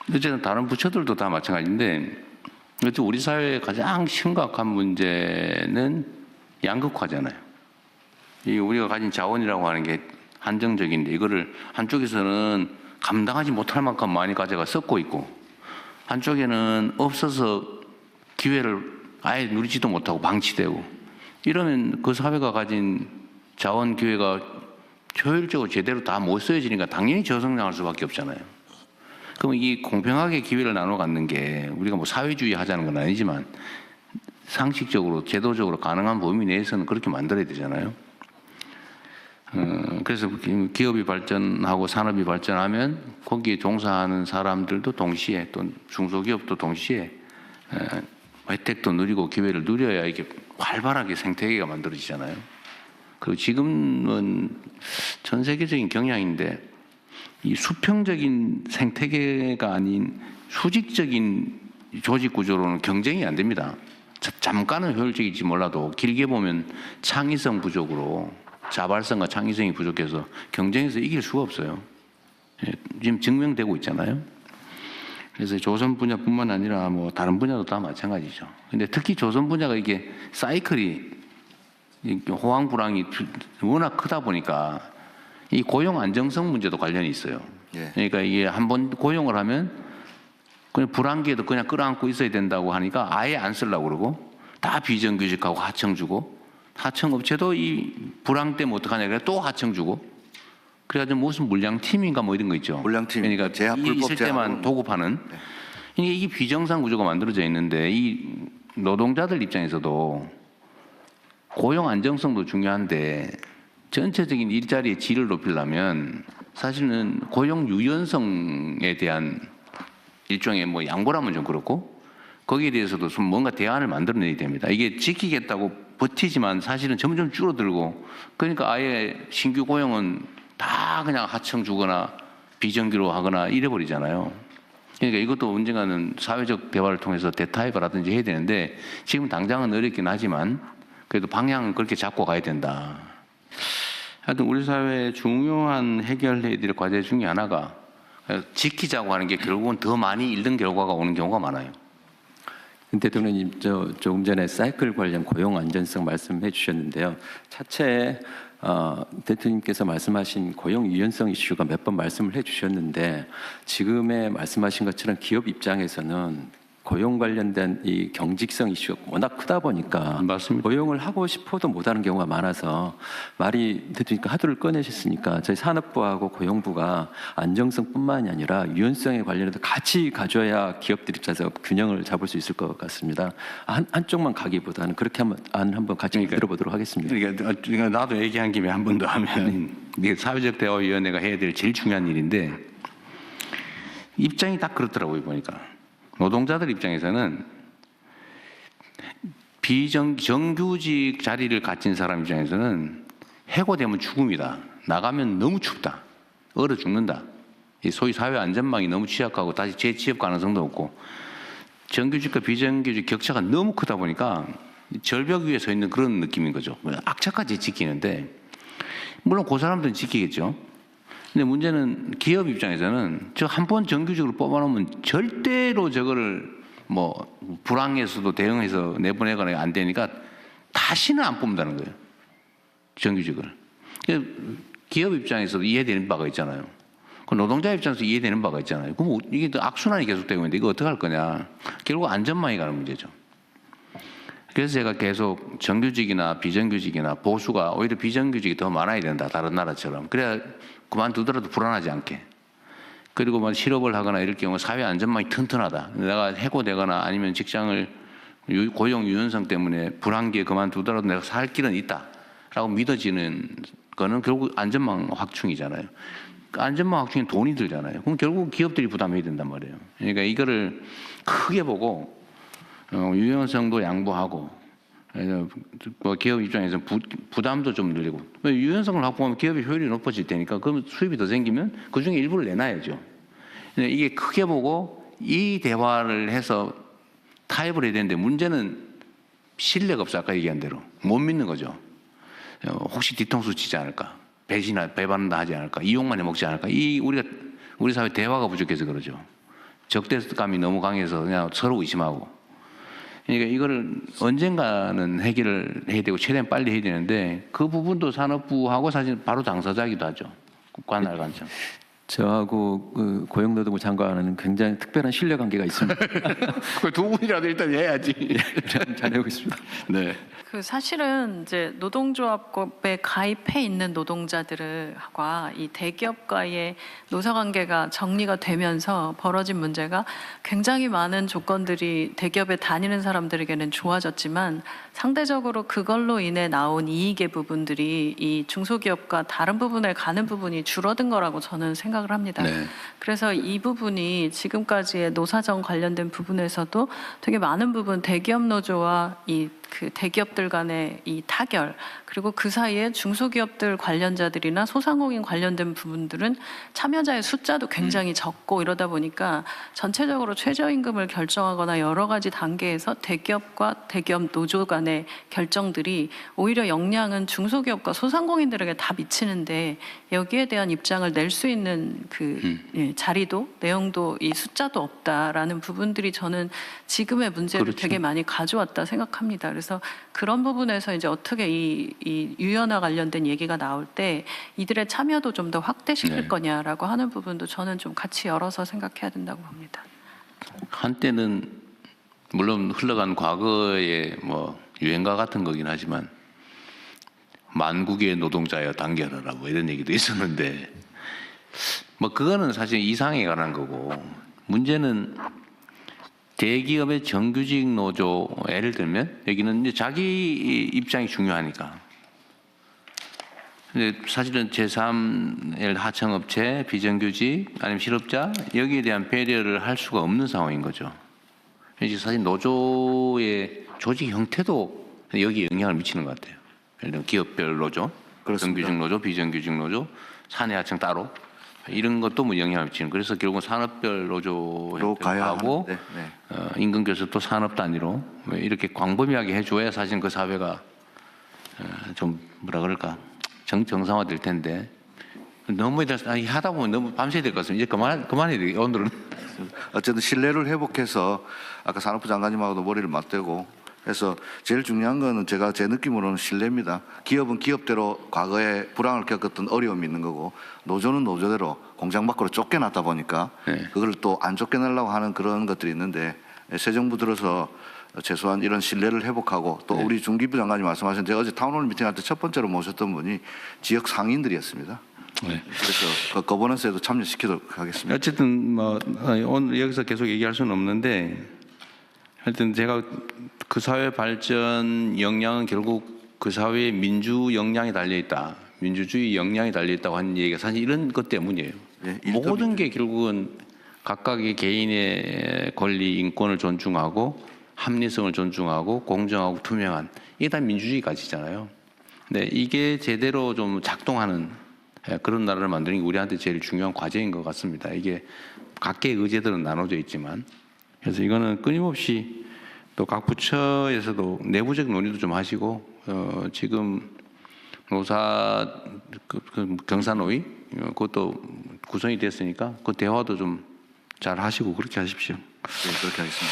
어쨌든 다른 부처들도 다 마찬가지인데, 우리 사회의 가장 심각한 문제는 양극화잖아요. 이 우리가 가진 자원이라고 하는 게 한정적인데, 이거를 한쪽에서는 감당하지 못할 만큼 많이 가져가 썩고 있고, 한쪽에는 없어서 기회를 아예 누리지도 못하고 방치되고, 이러면 그 사회가 가진 자원 기회가 효율적으로 제대로 다 못 쓰여지니까 당연히 저성장할 수밖에 없잖아요. 그럼 이 공평하게 기회를 나눠 갖는 게 우리가 뭐 사회주의 하자는 건 아니지만 상식적으로 제도적으로 가능한 범위 내에서는 그렇게 만들어야 되잖아요. 그래서 기업이 발전하고 산업이 발전하면 거기에 종사하는 사람들도 동시에, 또 중소기업도 동시에 혜택도 누리고 기회를 누려야 이게 활발하게 생태계가 만들어지잖아요. 그리고 지금은 전 세계적인 경향인데, 이 수평적인 생태계가 아닌 수직적인 조직 구조로는 경쟁이 안 됩니다. 잠깐은 효율적일지 몰라도 길게 보면 창의성 부족으로, 자발성과 창의성이 부족해서 경쟁에서 이길 수가 없어요. 지금 증명되고 있잖아요. 그래서 조선 분야뿐만 아니라 뭐 다른 분야도 다 마찬가지죠. 근데 특히 조선 분야가 이게 사이클이, 호황불황이 워낙 크다 보니까 이 고용 안정성 문제도 관련이 있어요. 예. 그러니까 이게 한번 고용을 하면 그냥 불황기에도 그냥 끌어안고 있어야 된다고 하니까 아예 안 쓰려고 그러고, 다 비정규직하고 하청 주고, 하청 업체도 이 불황 때문에 어떡하냐 그래 또 하청 주고, 그래가지고 무슨 물량팀인가 뭐 이런 거 있죠. 물량팀, 그러니까 제압 불법 있을 때만 도급하는. 네. 이게 비정상 구조가 만들어져 있는데, 이 노동자들 입장에서도 고용 안정성도 중요한데 전체적인 일자리의 질을 높이려면 사실은 고용 유연성에 대한 일종의 뭐 양보라면 좀 그렇고, 거기에 대해서도 좀 뭔가 대안을 만들어내야 됩니다. 이게 지키겠다고 버티지만 사실은 점점 줄어들고, 그러니까 아예 신규 고용은 다 그냥 하청 주거나 비정규로 하거나 이래버리잖아요. 그러니까 이것도 언젠가는 사회적 대화를 통해서 대타협이라든지 해야 되는데, 지금 당장은 어렵긴 하지만 그래도 방향은 그렇게 잡고 가야 된다. 하여튼 우리 사회의 중요한 해결해야 될 과제 중에 하나가 지키자고 하는 게 결국은 더 많이 잃는 결과가 오는 경우가 많아요. 대통령님, 조금 전에 사이클 관련 고용 안전성 말씀해 주셨는데요. 차체에 대통령께서 말씀하신 고용 유연성 이슈가 몇 번 말씀을 해 주셨는데, 지금의 말씀하신 것처럼 기업 입장에서는 고용 관련된 이 경직성 이슈가 워낙 크다 보니까 맞습니다. 고용을 하고 싶어도 못하는 경우가 많아서, 말이 대통령께서 하도를 꺼내셨으니까 저희 산업부하고 고용부가 안정성뿐만이 아니라 유연성에 관련해서 같이 가져야 기업들 입장에서 균형을 잡을 수 있을 것 같습니다. 한쪽만 가기보다는 그렇게 한번 같이 들어보도록 하겠습니다. 그러니까 나도 얘기한 김에 한 번 더 하면, 이게 사회적 대화위원회가 해야 될 제일 중요한 일인데, 입장이 딱 그렇더라고요. 보니까 노동자들 입장에서는 정규직 자리를 갖춘 사람 입장에서는 해고되면 죽음이다. 나가면 너무 춥다. 얼어 죽는다. 소위 사회 안전망이 너무 취약하고 다시 재취업 가능성도 없고, 정규직과 비정규직 격차가 너무 크다 보니까 절벽 위에 서 있는 그런 느낌인 거죠. 악착같이 지키는데, 물론 그 사람들은 지키겠죠. 근데 문제는 기업 입장에서는 저 한 번 정규직으로 뽑아놓으면 절대로 저거를 뭐 불황에서도 대응해서 내보내거나 안 되니까 다시는 안 뽑는다는 거예요. 정규직을. 기업 입장에서도 이해되는 바가 있잖아요. 그 노동자 입장에서 이해되는 바가 있잖아요. 그럼 이게 또 악순환이 계속되고 있는데 이거 어떻게 할 거냐. 결국 안전망이 가는 문제죠. 그래서 제가 계속 정규직이나 비정규직이나 보수가 오히려 비정규직이 더 많아야 된다. 다른 나라처럼. 그래야 그만두더라도 불안하지 않게. 그리고 뭐 실업을 하거나 이럴 경우 사회 안전망이 튼튼하다. 내가 해고되거나 아니면 직장을 고용 유연성 때문에 불안기에 그만두더라도 내가 살 길은 있다라고 믿어지는 거는 결국 안전망 확충이잖아요. 안전망 확충에 돈이 들잖아요. 그럼 결국 기업들이 부담해야 된단 말이에요. 그러니까 이거를 크게 보고 유연성도 양보하고, 기업 입장에서 부담도 좀 늘리고, 유연성을 확보하면 기업의 효율이 높아질 테니까 그럼 수입이 더 생기면 그 중에 일부를 내놔야죠. 이게 크게 보고 이 대화를 해서 타협을 해야 되는데, 문제는 신뢰가 없어. 아까 얘기한 대로 못 믿는 거죠. 혹시 뒤통수 치지 않을까, 배반한다 하지 않을까, 이용만 해먹지 않을까. 우리 사회 대화가 부족해서 그러죠. 적대감이 너무 강해서 그냥 서로 의심하고. 그러니까 이거를 언젠가는 해결을 해야 되고 최대한 빨리 해야 되는데 그 부분도 산업부하고 사실 바로 당사자이기도 하죠. 관할 관청. 저하고 그 고용노동부 장관은 굉장히 특별한 신뢰 관계가 있습니다. 그 두 분이라도 일단 해야지. 잘해보겠습니다. 네. 그 사실은 이제 노동조합법에 가입해 있는 노동자들과 이 대기업과의 노사관계가 정리가 되면서 벌어진 문제가 굉장히 많은 조건들이 대기업에 다니는 사람들에게는 좋아졌지만 상대적으로 그걸로 인해 나온 이익의 부분들이 이 중소기업과 다른 부분에 가는 부분이 줄어든 거라고 저는 생각을 합니다. 네. 그래서 이 부분이 지금까지의 노사정 관련된 부분에서도 되게 많은 부분 대기업 노조와 이 그 대기업들 간의 이 타결 그리고 그 사이에 중소기업들 관련자들이나 소상공인 관련된 부분들은 참여자의 숫자도 굉장히 적고 이러다 보니까 전체적으로 최저임금을 결정하거나 여러 가지 단계에서 대기업과 대기업 노조 간의 결정들이 오히려 영향은 중소기업과 소상공인들에게 다 미치는데 여기에 대한 입장을 낼 수 있는 그 자리도 내용도 이 숫자도 없다라는 부분들이 저는 지금의 문제를 그렇죠. 되게 많이 가져왔다 생각합니다. 그래서 그런 부분에서 이제 어떻게 이 유연화 관련된 얘기가 나올 때 이들의 참여도 좀 더 확대시킬 네. 거냐라고 하는 부분도 저는 좀 같이 열어서 생각해야 된다고 봅니다. 한때는 물론 흘러간 과거의 뭐 유행가 같은 거긴 하지만 만국의 노동자여 단결하라 뭐 이런 얘기도 있었는데 뭐 그거는 사실 이상에 관한 거고 문제는 대기업의 정규직 노조 예를 들면 여기는 이제 자기 입장이 중요하니까 근데 사실은 제3 하청업체 비정규직 아니면 실업자 여기에 대한 배려를 할 수가 없는 상황인 거죠. 이제 사실 노조의 조직 형태도 여기 영향을 미치는 것 같아요. 예를 들면 기업별 노조, 그렇습니다. 정규직 노조, 비정규직 노조, 사내 하청 따로 이런 것도 뭐 영향을 미치는. 그래서 결국은 산업별 노조 로 가야 하고 하는데, 네. 임금 교섭도 산업 단위로 이렇게 광범위하게 해줘야 사실 그 사회가 좀 뭐라 그럴까 정상화될 텐데 너무 하다 보면 너무 밤새야 될 것 같습니다. 이제 그만해야 되겠 오늘은. 어쨌든 신뢰를 회복해서 아까 산업부 장관님하고도 머리를 맞대고 해서 제일 중요한 거는 제 느낌으로는 신뢰입니다. 기업은 기업대로 과거에 불황을 겪었던 어려움이 있는 거고 노조는 노조대로 공장 밖으로 쫓겨났다 보니까 네. 그걸 또 안 쫓겨내려고 하는 그런 것들이 있는데 새 정부 들어서 최소한 이런 신뢰를 회복하고 또 네. 우리 중기부 장관님 말씀하신 제가 어제 타운홀 미팅할 때 첫 번째로 모셨던 분이 지역 상인들이었습니다. 네. 그래서 그 거버넌스에도 참여시키도록 하겠습니다. 어쨌든 뭐 오늘 여기서 계속 얘기할 수는 없는데 하여튼 제가 그 사회 발전 역량은 결국 그 사회의 민주 역량이 달려 있다. 민주주의 역량이 달려 있다고 하는 얘기가 사실 이런 것 때문이에요. 네, 모든 게 결국은 각각의 개인의 권리, 인권을 존중하고 합리성을 존중하고 공정하고 투명한 이게 다 민주주의 가치잖아요. 근데 이게 제대로 좀 작동하는 그런 나라를 만드는 게 우리한테 제일 중요한 과제인 것 같습니다. 이게 각계의 의제들은 나눠져 있지만 그래서 이거는 끊임없이 또 각 부처에서도 내부적 논의도 좀 하시고 지금 노사 경사노위 그것도 구성이 됐으니까 그 대화도 좀 잘 하시고 그렇게 하십시오. 네, 그렇게 하겠습니다.